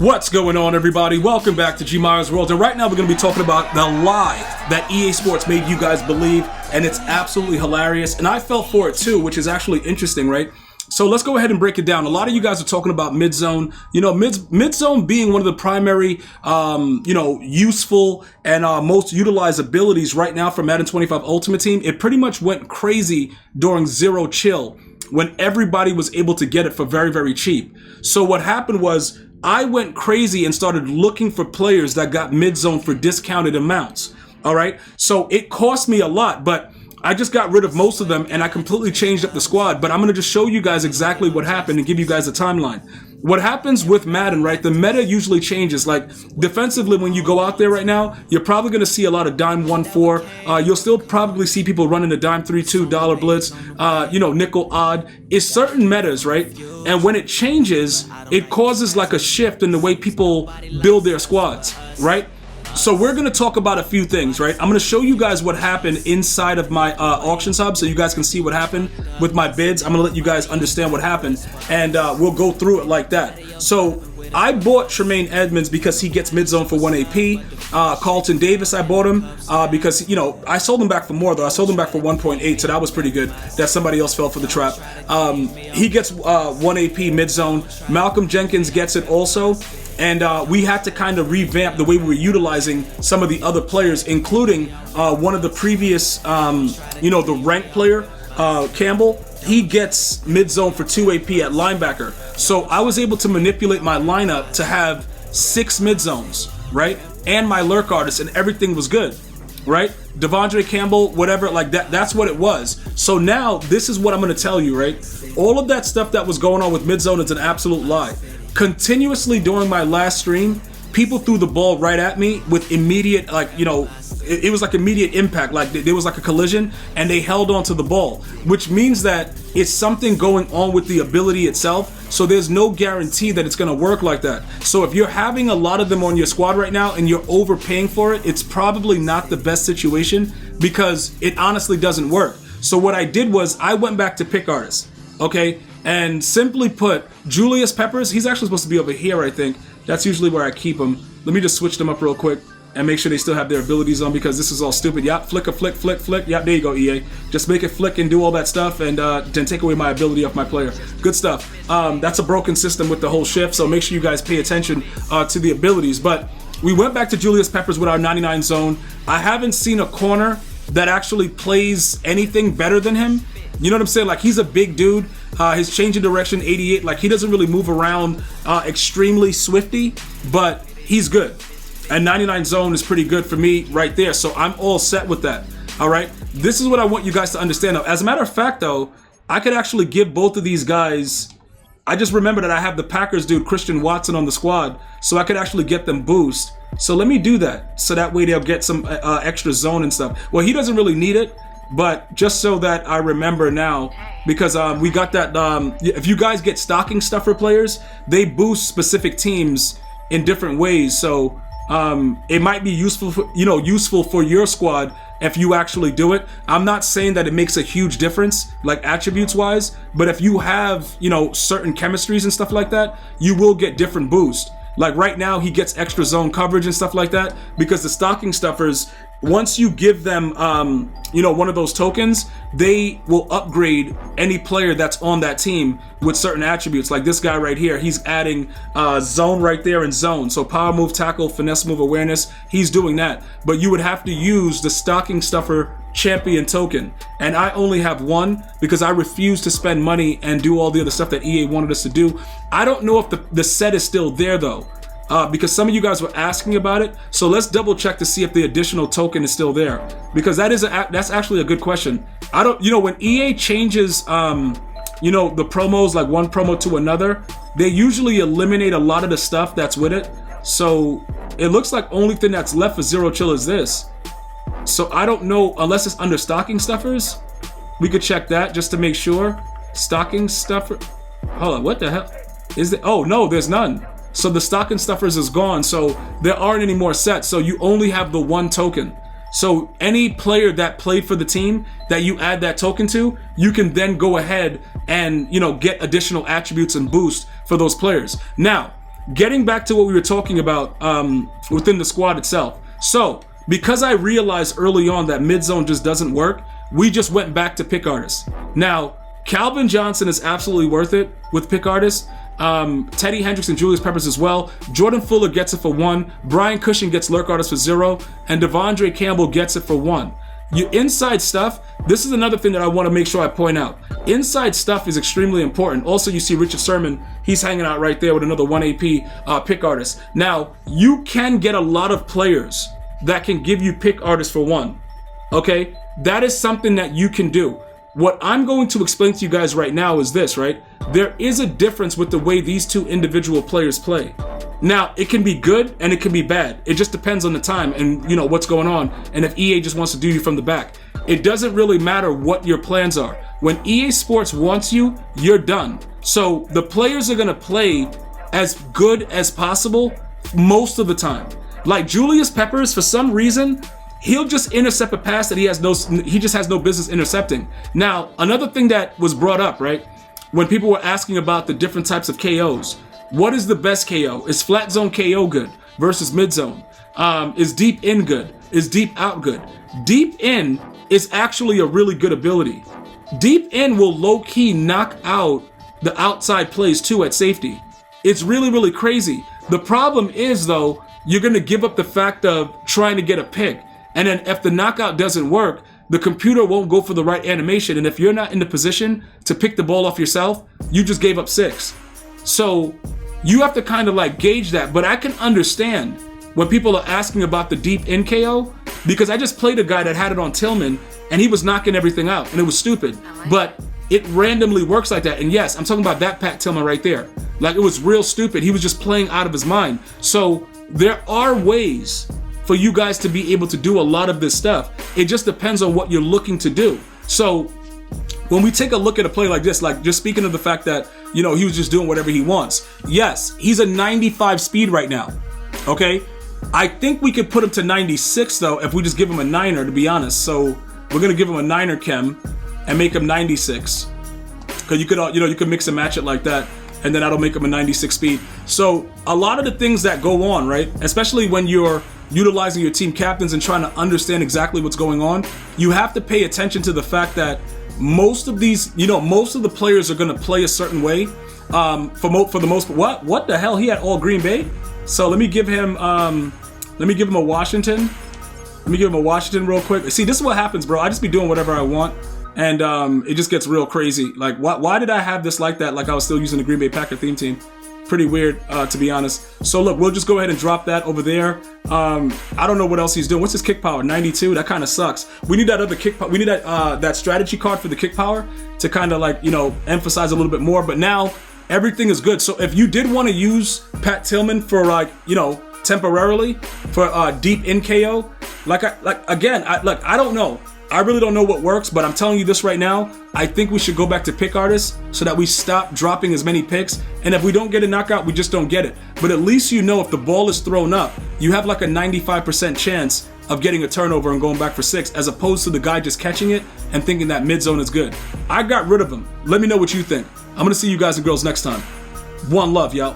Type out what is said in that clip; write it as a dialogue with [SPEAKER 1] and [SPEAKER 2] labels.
[SPEAKER 1] What's going on, everybody? Welcome back to GmiasWorld, and right now we're going to be talking about the lie that EA Sports made you guys believe, and it's absolutely hilarious, and I fell for it too, which is actually interesting, right? So let's go ahead and break it down. A lot of you guys are talking about mid-zone. You know, mid-zone being one of the primary, useful and most utilized abilities right now for Madden 25 Ultimate Team. It pretty much went crazy during Zero Chill when everybody was able to get it for very, very cheap. So what happened was I went crazy and started looking for players that got mid-zone for discounted amounts. All right. So it cost me a lot, but I just got rid of most of them and I completely changed up the squad. But I'm going to just show you guys exactly what happened and give you guys a timeline. What happens with Madden, right? The meta usually changes. Like defensively, when you go out there right now, you're probably going to see a lot of dime 1-4. You'll still probably see people running the dime 3-2 dollar blitz, nickel odd. It's certain metas, right? And when it changes, it causes like a shift in the way people build their squads, right? So we're going to talk about a few things, right? I'm going to show you guys what happened inside of my auction hub so you guys can see what happened with my bids. I'm going to let you guys understand what happened, and we'll go through it like that. So I bought Tremaine Edmonds because he gets mid-zone for 1 AP. Carlton Davis, I bought him because, I sold him back for more, though. I sold him back for 1.8, so that was pretty good that somebody else fell for the trap. He gets 1 AP mid-zone. Malcolm Jenkins gets it also. And we had to kind of revamp the way we were utilizing some of the other players, including one of the previous, the rank player, Campbell. He gets mid-zone for 2 AP at linebacker. So I was able to manipulate my lineup to have 6 mid-zones, right? And my lurk artist, and everything was good, right? Devondre Campbell, whatever, like that, that's what it was. So now this is what I'm going to tell you, right? All of that stuff that was going on with mid-zone is an absolute lie. Continuously during my last stream, people threw the ball right at me with immediate, it was like immediate impact, like there was like a collision, and they held on to the ball, which means that it's something going on with the ability itself, so there's no guarantee that it's going to work like that. So if you're having a lot of them on your squad right now and you're overpaying for it, it's probably not the best situation because it honestly doesn't work. So what I did was I went back to pick artists, okay? And simply put, Julius Peppers, he's actually supposed to be over here, I think. That's usually where I keep him. Let me just switch them up real quick and make sure they still have their abilities on because this is all stupid. Yep, flick, flick. Yep, there you go, EA. Just make it flick and do all that stuff and then take away my ability off my player. Good stuff. That's a broken system with the whole shift, so make sure you guys pay attention to the abilities. But we went back to Julius Peppers with our 99 zone. I haven't seen a corner that actually plays anything better than him. You know what I'm saying? Like, he's a big dude. His change of direction, 88. Like, he doesn't really move around extremely swifty, but he's good. And 99 zone is pretty good for me right there. So I'm all set with that. All right. This is what I want you guys to understand. Now, as a matter of fact, though, I could actually give both of these guys. I just remember that I have the Packers dude, Christian Watson, on the squad, so I could actually get them boost. So let me do that. So that way they'll get some extra zone and stuff. Well, he doesn't really need it. But just so that I remember now, because we got that, if you guys get stocking stuffer players, they boost specific teams in different ways. So it might be useful for your squad if you actually do it. I'm not saying that it makes a huge difference, like attributes wise, but if you have, certain chemistries and stuff like that, you will get different boosts. Like right now, he gets extra zone coverage and stuff like that because the stocking stuffers, once you give them, one of those tokens, they will upgrade any player that's on that team with certain attributes. Like this guy right here, he's adding zone right there and zone. So power move, tackle, finesse move, awareness, he's doing that. But you would have to use the stocking stuffer champion token. And I only have one because I refuse to spend money and do all the other stuff that EA wanted us to do. I don't know if the set is still there though. Because some of you guys were asking about it, so let's double check to see if the additional token is still there. Because that's actually a good question. I don't, when EA changes, the promos, like one promo to another, they usually eliminate a lot of the stuff that's with it. So it looks like only thing that's left for Zero Chill is this. So I don't know, unless it's under stocking stuffers, we could check that just to make sure. Stocking stuffer, hold on, what the hell is there? Oh no, there's none. So the stocking stuffers is gone, so there aren't any more sets, so you only have the one token. So any player that played for the team that you add that token to, you can then go ahead and, get additional attributes and boost for those players. Now, getting back to what we were talking about within the squad itself. So, because I realized early on that mid-zone just doesn't work, we just went back to pick artists. Now, Calvin Johnson is absolutely worth it with pick artists. Teddy Hendricks and Julius Peppers as well. Jordan Fuller gets it for 1. Brian Cushing gets lurk artist for 0. And Devondre Campbell gets it for 1. Your inside stuff, this is another thing that I want to make sure I point out. Inside stuff is extremely important. Also, you see Richard Sherman, he's hanging out right there with another 1 AP pick artist. Now, you can get a lot of players that can give you pick artists for 1. Okay? That is something that you can do. What I'm going to explain to you guys right now is this, right? There is a difference with the way these two individual players play. Now, it can be good and it can be bad. It just depends on the time and, you know, what's going on. And if EA just wants to do you from the back. It doesn't really matter what your plans are. When EA Sports wants you, you're done. So the players are going to play as good as possible most of the time. Like Julius Peppers, for some reason, he'll just intercept a pass that he just has no business intercepting. Now, another thing that was brought up, right? When people were asking about the different types of KOs, what is the best KO? Is flat zone KO good versus mid zone? Is deep in good? Is deep out good? Deep in is actually a really good ability. Deep in will low-key knock out the outside plays too at safety. It's really, really crazy. The problem is, though, you're going to give up the fact of trying to get a pick. And then if the knockout doesn't work, the computer won't go for the right animation. And if you're not in the position to pick the ball off yourself, you just gave up 6. So you have to kind of like gauge that. But I can understand when people are asking about the deep in KO, because I just played a guy that had it on Tillman and he was knocking everything out and it was stupid. But it randomly works like that. And yes, I'm talking about that Pat Tillman right there. Like, it was real stupid. He was just playing out of his mind. So there are ways for you guys to be able to do a lot of this stuff. It just depends on what you're looking to do. So when we take a look at a play like this, like just speaking of the fact that, you know, he was just doing whatever he wants. Yes, he's a 95 speed right now. Okay. I think we could put him to 96 though, if we just give him a 9er, to be honest. So we're going to give him a 9er chem and make him 96. Cause you could, you could mix and match it like that. And then that'll make him a 96 speed. So a lot of the things that go on, right? Especially when you're utilizing your team captains and trying to understand exactly what's going on, you have to pay attention to the fact that most of these, most of the players are going to play a certain way. For the most part, what the hell? He had all Green Bay. So let me give him a Washington. Let me give him a Washington real quick. See, this is what happens, bro. I just be doing whatever I want. And it just gets real crazy. Like, why did I have this like that? Like I was still using the Green Bay Packer theme team. Pretty weird, to be honest. So look, we'll just go ahead and drop that over there. I don't know what else he's doing. What's his kick power? 92. That kind of sucks. We need that other kick. We need that strategy card for the kick power to kind of like emphasize a little bit more. But now everything is good. So if you did want to use Pat Tillman for temporarily for deep in KO, I don't know. I really don't know what works, but I'm telling you this right now. I think we should go back to pick artists so that we stop dropping as many picks. And if we don't get a knockout, we just don't get it. But at least if the ball is thrown up, you have like a 95% chance of getting a turnover and going back for 6, as opposed to the guy just catching it and thinking that mid zone is good. I got rid of him. Let me know what you think. I'm going to see you guys and girls next time. One love, y'all.